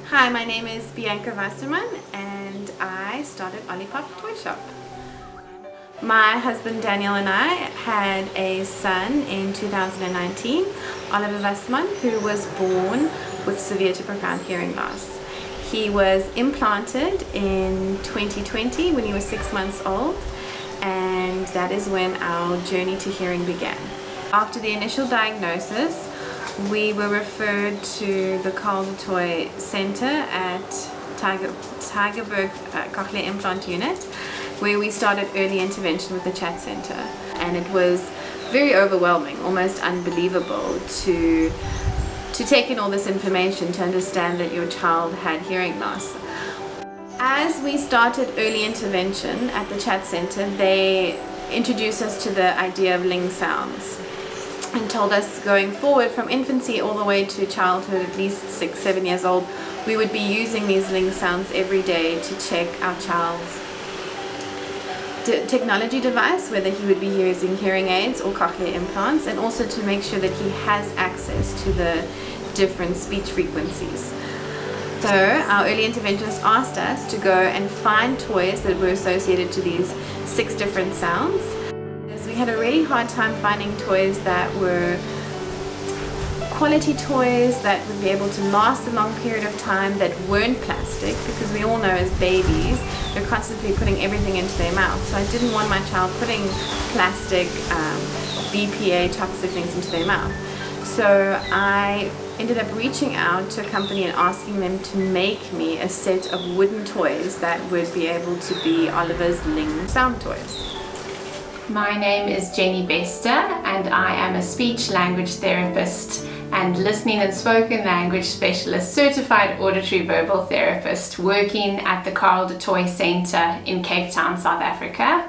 Hi, my name is Bianca Wasserman and I started Olipop Toyshop. My husband Daniel and I had a son in 2019, Oliver Wasserman, who was born with severe to profound hearing loss. He was implanted in 2020 when he was 6 months old, and that is when our journey to hearing began. After the initial diagnosis, we were referred to the Carl du Toit Center at Tygerberg Cochlear Implant Unit, where we started early intervention with the chat center. And it was very overwhelming, almost unbelievable to take in all this information, to understand that your child had hearing loss. As we started early intervention at the chat center, they introduced us to the idea of Ling sounds and told us going forward from infancy all the way to childhood, at least 6-7 years old, we would be using these Ling sounds every day to check our child's technology device, whether he would be using hearing aids or cochlear implants, and also to make sure that he has access to the different speech frequencies. So our early interventionists asked us to go and find toys that were associated to these 6 different sounds. We had a really hard time finding toys that were quality toys that would be able to last a long period of time, that weren't plastic, because we all know as babies they're constantly putting everything into their mouth. So I didn't want my child putting plastic, BPA toxic things into their mouth. So I ended up reaching out to a company and asking them to make me a set of wooden toys that would be able to be Oliver's Ling sound toys. My name is Jenny Bester and I am a speech language therapist and listening and spoken language specialist, certified auditory verbal therapist working at the Carl du Toit Center in Cape Town, South Africa.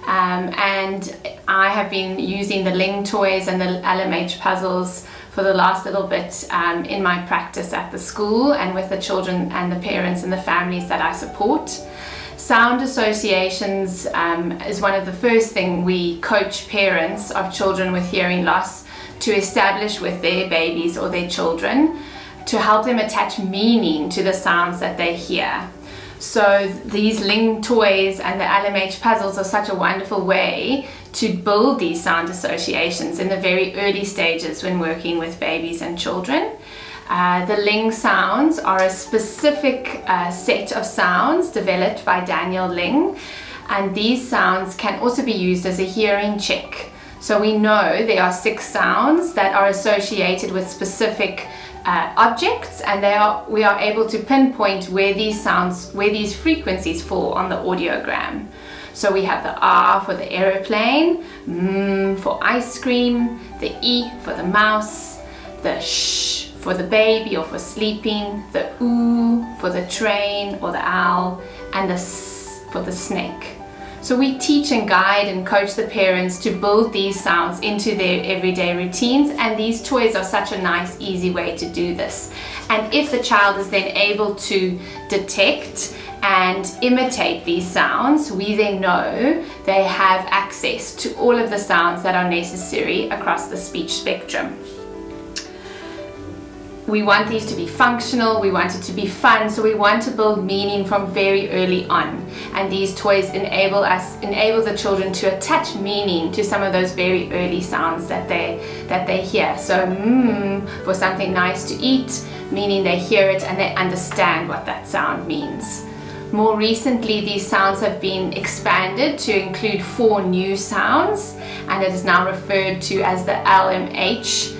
And I have been using the Ling toys and the LMH puzzles for the last little bit in my practice at the school and with the children and the parents and the families that I support. Sound associations is one of the first things we coach parents of children with hearing loss to establish with their babies or their children, to help them attach meaning to the sounds that they hear. So these Ling toys and the LMH puzzles are such a wonderful way to build these sound associations in the very early stages when working with babies and children. The Ling sounds are a specific set of sounds developed by Daniel Ling, and these sounds can also be used as a hearing check. So we know there are 6 sounds that are associated with specific objects, and we are able to pinpoint where these frequencies fall on the audiogram. So we have the R for the aeroplane, M for ice cream, the E for the mouse, the sh for the baby or for sleeping, the oo for the train or the owl, and the s for the snake. So we teach and guide and coach the parents to build these sounds into their everyday routines, and these toys are such a nice, easy way to do this. And if the child is then able to detect and imitate these sounds, we then know they have access to all of the sounds that are necessary across the speech spectrum. We want these to be functional, we want it to be fun, so we want to build meaning from very early on. And these toys enable the children to attach meaning to some of those very early sounds that they hear. So for something nice to eat, meaning they hear it and they understand what that sound means. More recently, these sounds have been expanded to include 4 new sounds, and it is now referred to as the LMH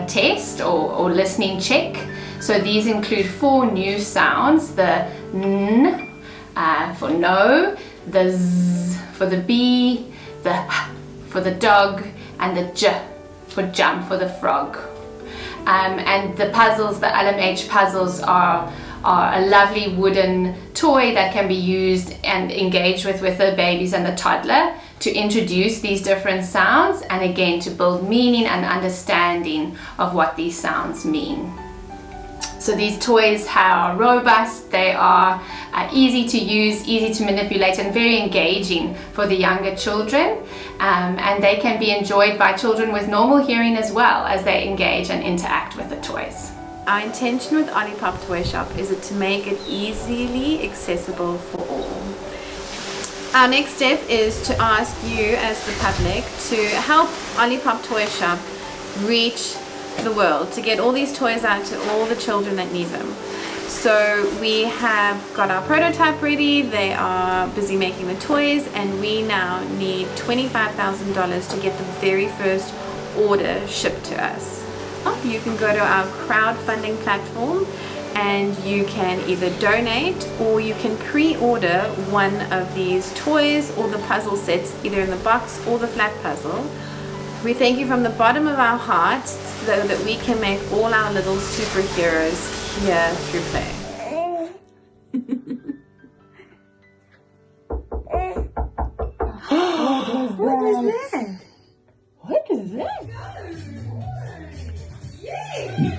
test or listening check. So these include 4 new sounds: the N for no, the Z for the bee, the H for the dog, and the J for jump for the frog. And the puzzles, the LMH puzzles, are a lovely wooden toy that can be used and engaged with the babies and the toddler to introduce these different sounds, and again to build meaning and understanding of what these sounds mean. So these toys are robust, they are easy to use, easy to manipulate, and very engaging for the younger children, and they can be enjoyed by children with normal hearing as well as they engage and interact with the toys. Our intention with Olipop Toyshop is to make it easily accessible for all. Our next step is to ask you as the public to help Olipop Toyshop reach the world, to get all these toys out to all the children that need them. So we have got our prototype ready, they are busy making the toys, and we now need $25,000 to get the very first order shipped to us. You can go to our crowdfunding platform and you can either donate or you can pre-order one of these toys or the puzzle sets, either in the box or the flat puzzle. We thank you from the bottom of our hearts so that we can make all our little superheroes here through play. What is that? What is that? Yay!